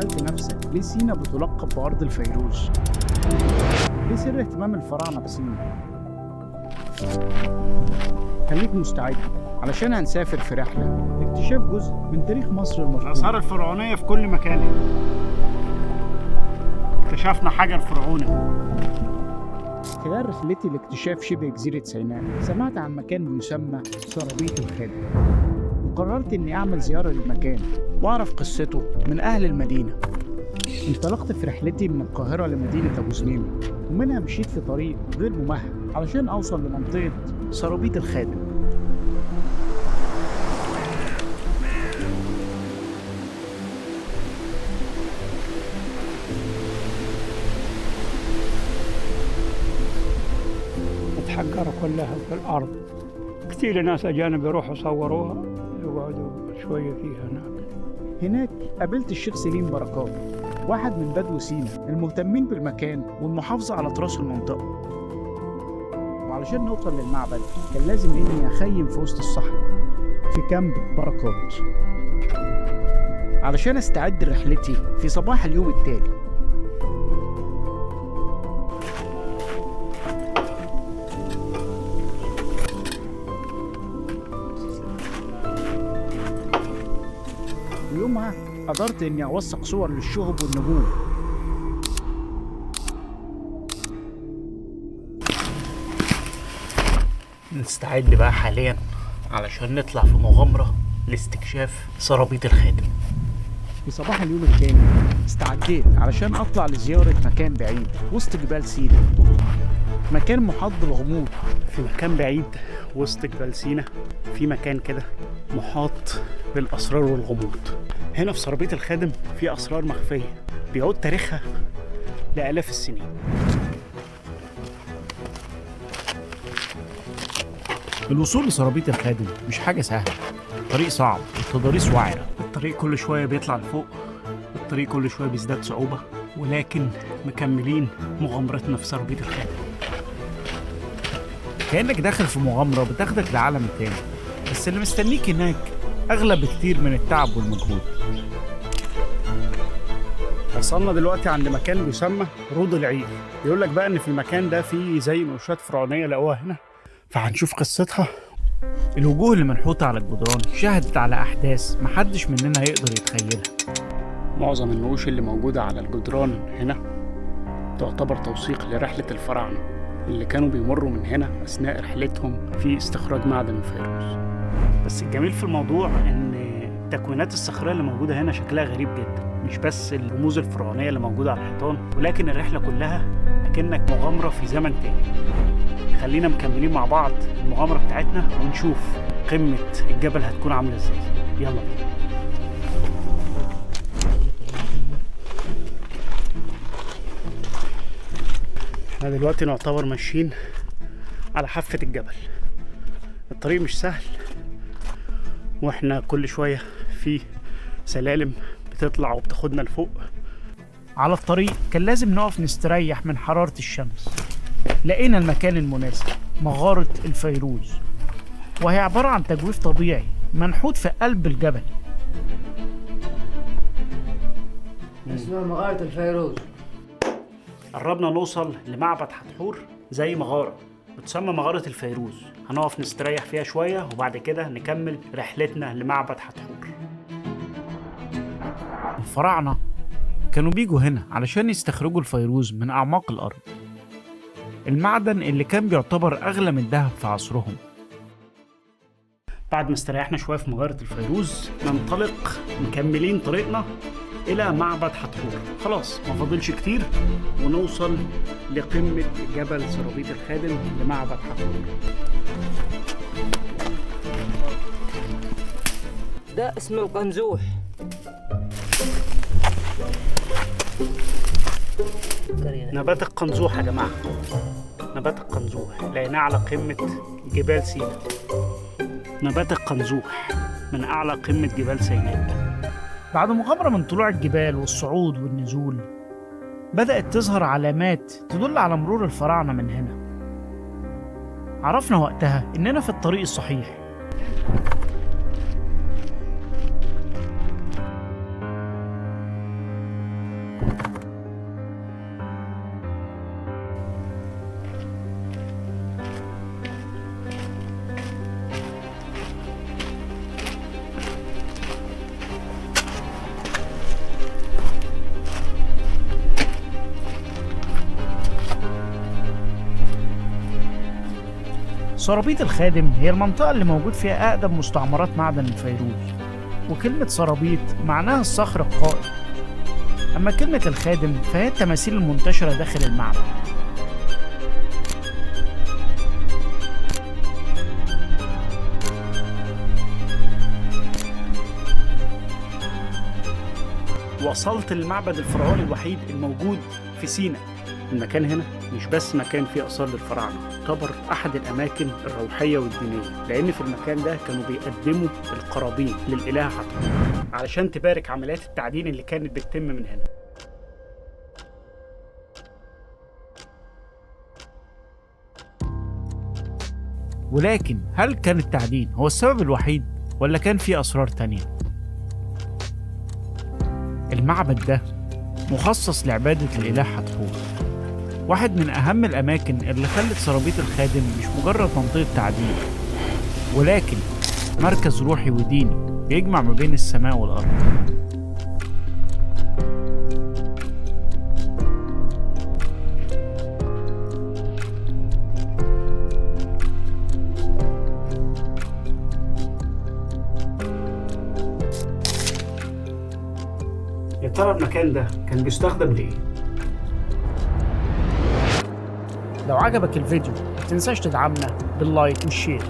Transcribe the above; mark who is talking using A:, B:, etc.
A: سألت نفسك ليه سينا بتلقب بأرض الفيروز؟ ليه سر اهتمام الفراعنة بسينا؟ خليك مستعد علشان هنسافر في رحلة لاكتشاف جزء من تاريخ مصر المفقود.
B: الآثار الفرعونية في كل مكان. اكتشفنا حجر فرعوني.
A: خلال رحلتي لاكتشاف شبه جزيرة سيناء سمعت عن مكان يسمى سرابيط الخادم، وقررت إني أعمل زيارة للمكان وأعرف قصته من أهل المدينة. انطلقت في رحلتي من القاهرة لمدينة أبو زنيمة، ومنها مشيت في طريق غير ممهد علشان أوصل لمنطقة سرابيط الخادم.
B: متحجرة كلها في الأرض. كثير ناس أجانب يروحوا يصوروها، يقعدوا شوية فيها
A: هناك قابلت الشيخ سليم بركات، واحد من بدو سينا المهتمين بالمكان والمحافظة على تراث المنطقة. وعلشان نوصل للمعبد كان لازم إني أخيم في وسط الصحراء في كامب بركات علشان أستعد لرحلتي في صباح اليوم التالي. ويومها قدرت إني أوثق صور للشهب والنجوم.
B: نستعد بقى حاليا علشان نطلع في مغامرة لاستكشاف سرابيط الخادم.
A: في صباح اليوم الثاني استعديت علشان أطلع لزيارة مكان بعيد وسط جبال سينا، مكان محاط بالغموض.
B: في مكان بعيد وسط جبال سينا في مكان كده محاط بالأسرار والغموض. هنا في سرابيط الخادم في أسرار مخفية بيعود تاريخها لآلاف السنين.
A: الوصول لسرابيط الخادم مش حاجة سهلة، طريق صعب وتضاريس وعرة.
B: الطريق كل شوية بيطلع لفوق، الطريق كل شوية بيزداد صعوبة، ولكن مكملين مغامرتنا في سرابيط الخادم.
A: كأنك داخل في مغامرة بتاخدك لعالم تاني، بس اللي مستنيك هناك أغلى بكتير من التعب والمجهود.
B: وصلنا دلوقتي عند مكان بيسمى روض العير. يقول لك بقى ان في المكان ده فيه زي نقوشات فرعونيه لقوها هنا، فهنشوف قصتها.
A: الوجوه اللي منحوتة على الجدران شهدت على أحداث محدش مننا يقدر يتخيلها.
B: معظم النقوش اللي موجوده على الجدران هنا تعتبر توثيق لرحله الفراعنه اللي كانوا بيمروا من هنا اثناء رحلتهم في استخراج معدن الفيروز. بس الجميل في الموضوع ان التكوينات الصخريه اللي موجوده هنا شكلها غريب جدا، مش بس الرموز الفرعونيه اللي موجوده على الحيطان، ولكن الرحله كلها اكنك مغامره في زمن تاني. خلينا مكملين مع بعض المغامره بتاعتنا ونشوف قمه الجبل هتكون عامله ازاي. يلا بينا. احنا دلوقتي نعتبر ماشيين على حافه الجبل. الطريق مش سهل، واحنا كل شويه في سلالم بتطلع وبتاخدنا لفوق.
A: على الطريق كان لازم نقف نستريح من حرارة الشمس. لقينا المكان المناسب، مغارة الفيروز، وهي عبارة عن تجويف طبيعي منحوت في قلب الجبل.
C: اسمها مغارة الفيروز.
B: قربنا نوصل لمعبد حتحور، زي مغارة بتسمى مغارة الفيروز. هنقف نستريح فيها شوية وبعد كده نكمل رحلتنا لمعبد حتحور.
A: الفراعنة كانوا بيجوا هنا علشان يستخرجوا الفيروز من أعماق الأرض، المعدن اللي كان بيعتبر أغلى من الذهب في عصرهم.
B: بعد ما استريحنا شوية في مغارة الفيروز ننطلق مكملين طريقنا إلى معبد حتحور. خلاص ما فاضلش كتير ونوصل لقمة جبل سرابيط الخادم لمعبد حتحور.
C: ده اسمه القنزوح.
B: نبات القنزوح يا جماعة، نبات القنزوح لقيناه على قمة جبال سيناء. نبات القنزوح من أعلى قمة جبال سيناء.
A: بعد مغامرة من طلوع الجبال والصعود والنزول بدأت تظهر علامات تدل على مرور الفراعنة من هنا. عرفنا وقتها إننا في الطريق الصحيح. سرابيط الخادم هي المنطقة اللي موجود فيها أقدم مستعمرات معدن الفيروز، وكلمة سرابيط معناها الصخر القائم، أما كلمة الخادم فهي التماثيل المنتشرة داخل المعبد. وصلت للمعبد الفرعوني الوحيد الموجود في سيناء.
B: المكان هنا مش بس مكان فيه آثار للفراعنة، يعتبر أحد الأماكن الروحية والدينية، لأن في المكان ده كانوا بيقدموا القرابين للإله حتحور علشان تبارك عمليات التعدين اللي كانت بتتم من هنا.
A: ولكن هل كان التعدين هو السبب الوحيد ولا كان في أسرار تانية؟ المعبد ده مخصص لعبادة الإله حتحور، واحد من أهم الأماكن اللي خلت سرابيط الخادم مش مجرد منطقة تعدين، ولكن مركز روحي وديني بيجمع ما بين السماء والأرض.
B: يا ترى المكان ده كان بيستخدم لإيه؟
A: لو عجبك الفيديو متنساش تدعمنا باللايك والشير.